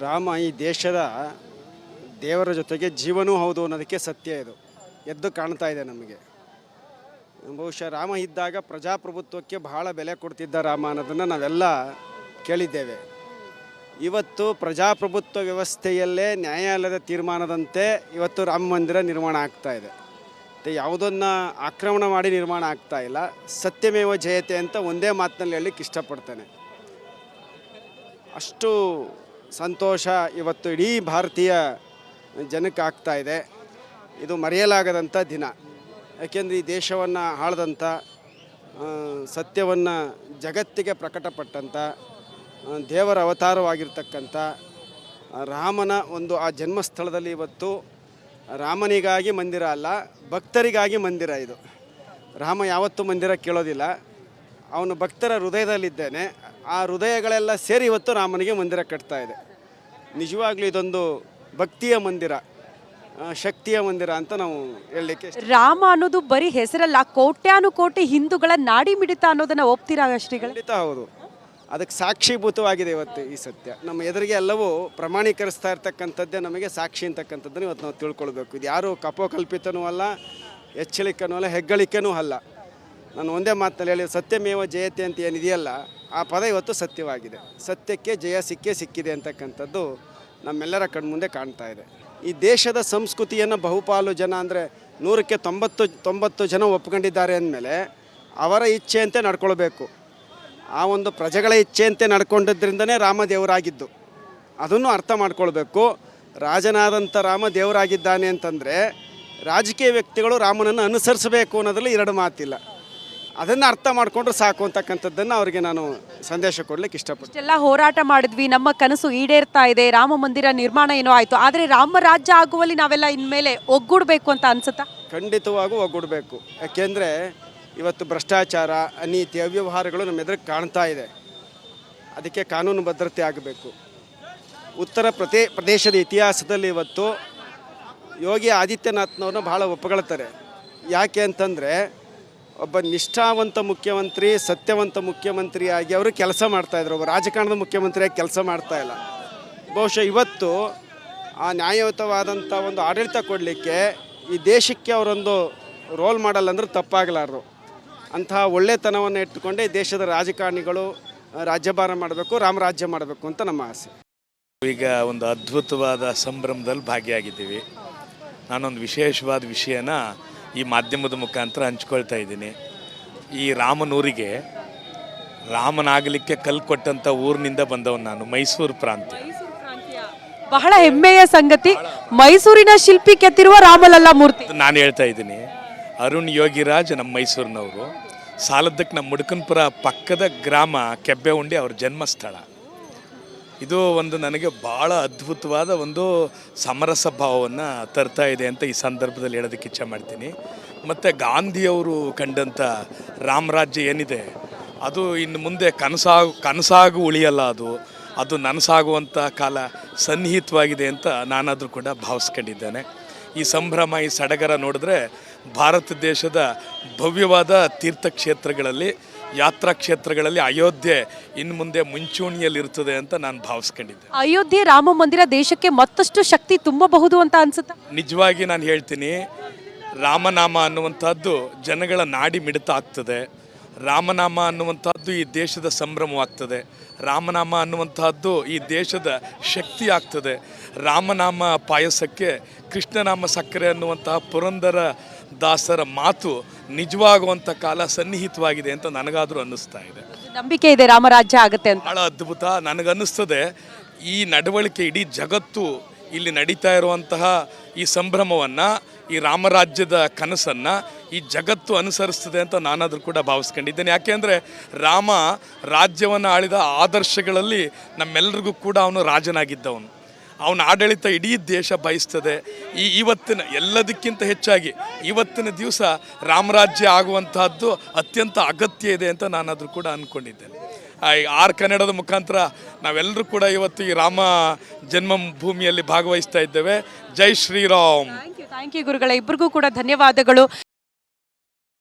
ರಾಮ ಈ ದೇಶದ ದೇವರ ಜೊತೆಗೆ ಜೀವನೂ ಹೌದು ಅನ್ನೋದಕ್ಕೆ ಸತ್ಯ ಇದು ಎದ್ದು ಕಾಣ್ತಾ ಇದೆ ನಮಗೆ. ಬಹುಶಃ ರಾಮ ಇದ್ದಾಗ ಪ್ರಜಾಪ್ರಭುತ್ವಕ್ಕೆ ಬಹಳ ಬೆಲೆ ಕೊಡ್ತಿದ್ದ ರಾಮ ಅನ್ನೋದನ್ನು ನಾವೆಲ್ಲ ಕೇಳಿದ್ದೇವೆ. ಇವತ್ತು ಪ್ರಜಾಪ್ರಭುತ್ವ ವ್ಯವಸ್ಥೆಯಲ್ಲೇ ನ್ಯಾಯಾಲಯದ ತೀರ್ಮಾನದಂತೆ ಇವತ್ತು ರಾಮ ಮಂದಿರ ನಿರ್ಮಾಣ ಆಗ್ತಾ ಇದೆ. ಯಾವುದನ್ನು ಆಕ್ರಮಣ ಮಾಡಿ ನಿರ್ಮಾಣ ಆಗ್ತಾ ಇಲ್ಲ. ಸತ್ಯಮೇವ ಜಯತೆ ಅಂತ ಒಂದೇ ಮಾತಿನಲ್ಲಿ ಹೇಳಲಿಕ್ಕೆ ಇಷ್ಟಪಡ್ತೇನೆ. ಅಷ್ಟು ಸಂತೋಷ ಇವತ್ತು ಇಡೀ ಭಾರತೀಯ ಜನಕ್ಕೆ ಆಗ್ತಾ ಇದೆ. ಇದು ಮರೆಯಲಾಗದಂಥ ದಿನ. ಯಾಕೆಂದರೆ ಈ ದೇಶವನ್ನು ಆಳ್ದಂಥ ಸತ್ಯವನ್ನು ಜಗತ್ತಿಗೆ ಪ್ರಕಟಪಟ್ಟಂಥ ದೇವರ ಅವತಾರವಾಗಿರ್ತಕ್ಕಂಥ ರಾಮನ ಒಂದು ಆ ಜನ್ಮಸ್ಥಳದಲ್ಲಿ ಇವತ್ತು ರಾಮನಿಗಾಗಿ ಮಂದಿರ ಅಲ್ಲ, ಭಕ್ತರಿಗಾಗಿ ಮಂದಿರ ಇದು. ರಾಮ ಯಾವತ್ತೂ ಮಂದಿರ ಕೇಳೋದಿಲ್ಲ, ಅವನು ಭಕ್ತರ ಹೃದಯದಲ್ಲಿದ್ದೇನೆ. ಆ ಹೃದಯಗಳೆಲ್ಲ ಸೇರಿ ಇವತ್ತು ರಾಮನಿಗೆ ಮಂದಿರ ಕಟ್ತಾ ಇದೆ. ನಿಜವಾಗ್ಲೂ ಇದೊಂದು ಭಕ್ತಿಯ ಮಂದಿರ, ಶಕ್ತಿಯ ಮಂದಿರ ಅಂತ ನಾವು ಹೇಳಲಿಕ್ಕೆ. ರಾಮ ಅನ್ನೋದು ಬರೀ ಹೆಸರಲ್ಲ, ಕೋಟ್ಯಾನುಕೋಟಿ ಹಿಂದೂಗಳ ನಾಡಿ ಮಿಡಿತ ಅನ್ನೋದನ್ನ ಒಪ್ತೀರಾ ಶ್ರೀಗಳು? ಖಂಡಿತ ಹೌದು. ಅದಕ್ಕೆ ಸಾಕ್ಷೀಭೂತವಾಗಿದೆ ಇವತ್ತು ಈ ಸತ್ಯ. ನಮ್ಮ ಎದುರಿಗೆ ಎಲ್ಲವೂ ಪ್ರಮಾಣೀಕರಿಸ್ತಾ ಇರ್ತಕ್ಕಂಥದ್ದೇ ನಮಗೆ ಸಾಕ್ಷಿ ಅಂತಕ್ಕಂಥದ್ದನ್ನು ಇವತ್ತು ನಾವು ತಿಳ್ಕೊಳ್ಬೇಕು. ಇದು ಯಾರು ಕಪೋಕಲ್ಪಿತನೂ ಅಲ್ಲ, ಎಚ್ಚರಿಕೆನೂ ಅಲ್ಲ, ಹೆಗ್ಗಳಿಕೆನೂ ಅಲ್ಲ. ನಾನು ಒಂದೇ ಮಾತಿನಲ್ಲಿ ಹೇಳಿ, ಸತ್ಯಮೇವ ಜಯತೆ ಅಂತ ಏನಿದೆಯಲ್ಲ, ಆ ಪದ ಇವತ್ತು ಸತ್ಯವಾಗಿದೆ. ಸತ್ಯಕ್ಕೆ ಜಯ ಸಿಕ್ಕಿದೆ ಅಂತಕ್ಕಂಥದ್ದು ನಮ್ಮೆಲ್ಲರ ಕಣ್ಮುಂದೆ ಕಾಣ್ತಾ ಇದೆ. ಈ ದೇಶದ ಸಂಸ್ಕೃತಿಯನ್ನು ಬಹುಪಾಲು ಜನ ಅಂದರೆ 100ಕ್ಕೆ 90 ಜನ ಒಪ್ಕೊಂಡಿದ್ದಾರೆ ಅಂದಮೇಲೆ ಅವರ ಇಚ್ಛೆಯಂತೆ ನಡ್ಕೊಳ್ಬೇಕು. ಆ ಒಂದು ಪ್ರಜೆಗಳ ಇಚ್ಛೆಯಂತೆ ನಡ್ಕೊಂಡಿದ್ದರಿಂದನೇ ರಾಮ ದೇವರಾಗಿದ್ದು. ಅದನ್ನು ಅರ್ಥ ಮಾಡ್ಕೊಳ್ಬೇಕು. ರಾಜನಾದಂಥ ರಾಮ ದೇವರಾಗಿದ್ದಾನೆ ಅಂತಂದರೆ ರಾಜಕೀಯ ವ್ಯಕ್ತಿಗಳು ರಾಮನನ್ನು ಅನುಸರಿಸಬೇಕು ಅನ್ನೋದ್ರಲ್ಲಿ ಎರಡು ಮಾತಿಲ್ಲ. ಅದನ್ನು ಅರ್ಥ ಮಾಡಿಕೊಂಡ್ರೆ ಸಾಕು ಅಂತಕ್ಕಂಥದ್ದನ್ನು ಅವರಿಗೆ ನಾನು ಸಂದೇಶ ಕೊಡ್ಲಿಕ್ಕೆ ಇಷ್ಟಪಡ್ತೀನಿ. ಎಲ್ಲ ಹೋರಾಟ ಮಾಡಿದ್ವಿ, ನಮ್ಮ ಕನಸು ಈಡೇರ್ತಾ ಇದೆ, ರಾಮ ಮಂದಿರ ನಿರ್ಮಾಣ ಏನೋ ಆಯಿತು, ಆದರೆ ರಾಮ ರಾಜ್ಯ ಆಗುವಲ್ಲಿ ನಾವೆಲ್ಲ ಇನ್ಮೇಲೆ ಒಗ್ಗೂಡಬೇಕು ಅಂತ ಅನ್ಸುತ್ತಾ? ಖಂಡಿತವಾಗೂ ಒಗ್ಗೂಡಬೇಕು. ಯಾಕೆಂದರೆ ಇವತ್ತು ಭ್ರಷ್ಟಾಚಾರ, ಅನೀತಿ, ಅವ್ಯವಹಾರಗಳು ನಮ್ಮ ಎದುರಿಗೆ ಕಾಣ್ತಾ ಇದೆ. ಅದಕ್ಕೆ ಕಾನೂನು ಭದ್ರತೆ ಆಗಬೇಕು. ಉತ್ತರ ಪ್ರದೇಶದ ಇತಿಹಾಸದಲ್ಲಿ ಇವತ್ತು ಯೋಗಿ ಆದಿತ್ಯನಾಥ್ನವ್ರನ್ನ ಭಾಳ ಒಪ್ಪುಗೊಳ್ತಾರೆ. ಯಾಕೆ ಅಂತಂದರೆ ಒಬ್ಬ ನಿಷ್ಠಾವಂತ ಮುಖ್ಯಮಂತ್ರಿ, ಸತ್ಯವಂತ ಮುಖ್ಯಮಂತ್ರಿಯಾಗಿ ಅವರು ಕೆಲಸ ಮಾಡ್ತಾಯಿದ್ರು. ಒಬ್ಬ ರಾಜಕಾರಣದ ಮುಖ್ಯಮಂತ್ರಿಯಾಗಿ ಕೆಲಸ ಮಾಡ್ತಾಯಿಲ್ಲ. ಬಹುಶಃ ಇವತ್ತು ಆ ನ್ಯಾಯಯುತವಾದಂಥ ಒಂದು ಆಡಳಿತ ಕೊಡಲಿಕ್ಕೆ ಈ ದೇಶಕ್ಕೆ ಅವರೊಂದು ರೋಲ್ ಮಾಡಲ್ ಅಂದರೆ ತಪ್ಪಾಗಲಾರರು. ಅಂತಹ ಒಳ್ಳೆತನವನ್ನು ಇಟ್ಟುಕೊಂಡೇ ದೇಶದ ರಾಜಕಾರಣಿಗಳು ರಾಜ್ಯಭಾರ ಮಾಡಬೇಕು, ರಾಮರಾಜ್ಯ ಮಾಡಬೇಕು ಅಂತ ನಮ್ಮ ಆಸೆ. ಈಗ ಒಂದು ಅದ್ಭುತವಾದ ಸಂಭ್ರಮದಲ್ಲಿ ಭಾಗಿಯಾಗಿದ್ದೀವಿ. ನಾನೊಂದು ವಿಶೇಷವಾದ ವಿಷಯನ ಈ ಮಾಧ್ಯಮದ ಮುಖಾಂತರ ಹಂಚ್ಕೊಳ್ತಾ ಇದ್ದೀನಿ. ಈ ರಾಮನೂರಿಗೆ ರಾಮನಾಗಲಿಕ್ಕೆ ಕಲ್ಲು ಕೊಟ್ಟಂಥ ಊರಿನಿಂದ ಬಂದವನು ನಾನು, ಮೈಸೂರು ಪ್ರಾಂತ್ಯ. ಬಹಳ ಹೆಮ್ಮೆಯ ಸಂಗತಿ, ಮೈಸೂರಿನ ಶಿಲ್ಪಿ ಕೆತ್ತಿರುವ ರಾಮಲಲ್ಲ ಮೂರ್ತಿ. ನಾನು ಹೇಳ್ತಾ ಇದ್ದೀನಿ, ಅರುಣ್ ಯೋಗಿರಾಜ್ ನಮ್ಮ ಮೈಸೂರಿನವರು. ಸಾಲದ್ದಕ್ಕೆ ನಮ್ಮ ಮುಡ್ಕನ್ಪುರ ಪಕ್ಕದ ಗ್ರಾಮ ಕೆಬ್ಬೆಹುಂಡಿ ಅವ್ರ ಜನ್ಮಸ್ಥಳ. ಇದು ಒಂದು ನನಗೆ ಭಾಳ ಅದ್ಭುತವಾದ ಒಂದು ಸಮರಸ ಭಾವವನ್ನು ತರ್ತಾ ಇದೆ ಅಂತ ಈ ಸಂದರ್ಭದಲ್ಲಿ ಹೇಳೋದಕ್ಕೆ ಇಚ್ಛೆ ಮಾಡ್ತೀನಿ. ಮತ್ತು ಗಾಂಧಿಯವರು ಕಂಡಂಥ ರಾಮರಾಜ್ಯ ಏನಿದೆ ಅದು ಇನ್ನು ಮುಂದೆ ಕನಸಾಗು ಉಳಿಯಲ್ಲ, ಅದು ನನಸಾಗುವಂಥ ಕಾಲ ಸನ್ನಿಹಿತವಾಗಿದೆ ಅಂತ ನಾನಾದರೂ ಕೂಡ ಭಾವಿಸ್ಕೊಂಡಿದ್ದೇನೆ. ಈ ಸಂಭ್ರಮ, ಈ ಸಡಗರ ನೋಡಿದ್ರೆ ಭಾರತ ದೇಶದ ಭವ್ಯವಾದ ತೀರ್ಥಕ್ಷೇತ್ರಗಳಲ್ಲಿ, ಯಾತ್ರಾ ಕ್ಷೇತ್ರಗಳಲ್ಲಿ ಅಯೋಧ್ಯೆ ಇನ್ನು ಮುಂದೆ ಮುಂಚೂಣಿಯಲ್ಲಿರ್ತದೆ ಅಂತ ನಾನು ಭಾವಿಸ್ಕೊಂಡಿದ್ದೆ. ಅಯೋಧ್ಯೆ ರಾಮ ಮಂದಿರ ದೇಶಕ್ಕೆ ಮತ್ತಷ್ಟು ಶಕ್ತಿ ತುಂಬಬಹುದು ಅಂತ ಅನ್ಸುತ್ತಾ? ನಿಜವಾಗಿ ನಾನು ಹೇಳ್ತೀನಿ, ರಾಮನಾಮ ಅನ್ನುವಂಥದ್ದು ಜನಗಳ ನಾಡಿ ಮಿಡಿತ ಆಗ್ತದೆ. ರಾಮನಾಮ ಅನ್ನುವಂಥದ್ದು ಈ ದೇಶದ ಸಂಭ್ರಮವಾಗ್ತದೆ. ರಾಮನಾಮ ಅನ್ನುವಂಥದ್ದು ಈ ದೇಶದ ಶಕ್ತಿ ಆಗ್ತದೆ. ರಾಮನಾಮ ಪಾಯಸಕ್ಕೆ ಕೃಷ್ಣನಾಮ ಸಕ್ಕರೆ ಅನ್ನುವಂತಹ ಪುರಂದರ ದಾಸರ ಮಾತು ನಿಜವಾಗುವಂಥ ಕಾಲ ಸನ್ನಿಹಿತವಾಗಿದೆ ಅಂತ ನನಗಾದರೂ ಅನ್ನಿಸ್ತಾ ಇದೆ. ನಂಬಿಕೆ ಇದೆ ರಾಮರಾಜ್ಯ ಆಗುತ್ತೆ ಅಂತ. ಭಾಳ ಅದ್ಭುತ ನನಗನ್ನಿಸ್ತದೆ. ಈ ನಡವಳಿಕೆ ಇಡೀ ಜಗತ್ತು ಇಲ್ಲಿ ನಡೀತಾ ಇರುವಂತಹ ಈ ಸಂಭ್ರಮವನ್ನು, ಈ ರಾಮರಾಜ್ಯದ ಕನಸನ್ನು ಈ ಜಗತ್ತು ಅನುಸರಿಸ್ತದೆ ಅಂತ ನಾನಾದರೂ ಕೂಡ ಭಾವಿಸ್ಕೊಂಡಿದ್ದೇನೆ. ಯಾಕೆಂದರೆ ರಾಮ ರಾಜ್ಯವನ್ನು ಆಳಿದ ಆದರ್ಶಗಳಲ್ಲಿ ನಮ್ಮೆಲ್ಲರಿಗೂ ಕೂಡ ಅವನು ರಾಜನಾಗಿದ್ದವನು. ಅವನ ಆಡಳಿತ ಇಡೀ ದೇಶ ಬಯಸ್ತದೆ. ಇವತ್ತಿನ ಎಲ್ಲದಕ್ಕಿಂತ ಹೆಚ್ಚಾಗಿ ಇವತ್ತಿನ ದಿವಸ ರಾಮರಾಜ್ಯ ಆಗುವಂತಹದ್ದು ಅತ್ಯಂತ ಅಗತ್ಯ ಇದೆ ಅಂತ ನಾನಾದರೂ ಕೂಡ ಅಂದ್ಕೊಂಡಿದ್ದೇನೆ. ಆರ್ ಕನ್ನಡದ ಮುಖಾಂತರ ನಾವೆಲ್ಲರೂ ಕೂಡ ಇವತ್ತು ಈ ರಾಮ ಜನ್ಮಭೂಮಿಯಲ್ಲಿ ಭಾಗವಹಿಸ್ತಾ ಇದ್ದೇವೆ. ಜೈ ಶ್ರೀರಾಮ್. ಥ್ಯಾಂಕ್ ಯು ಗುರುಗಳೇ, ಇಬ್ಬರಿಗೂ ಕೂಡ ಧನ್ಯವಾದಗಳು.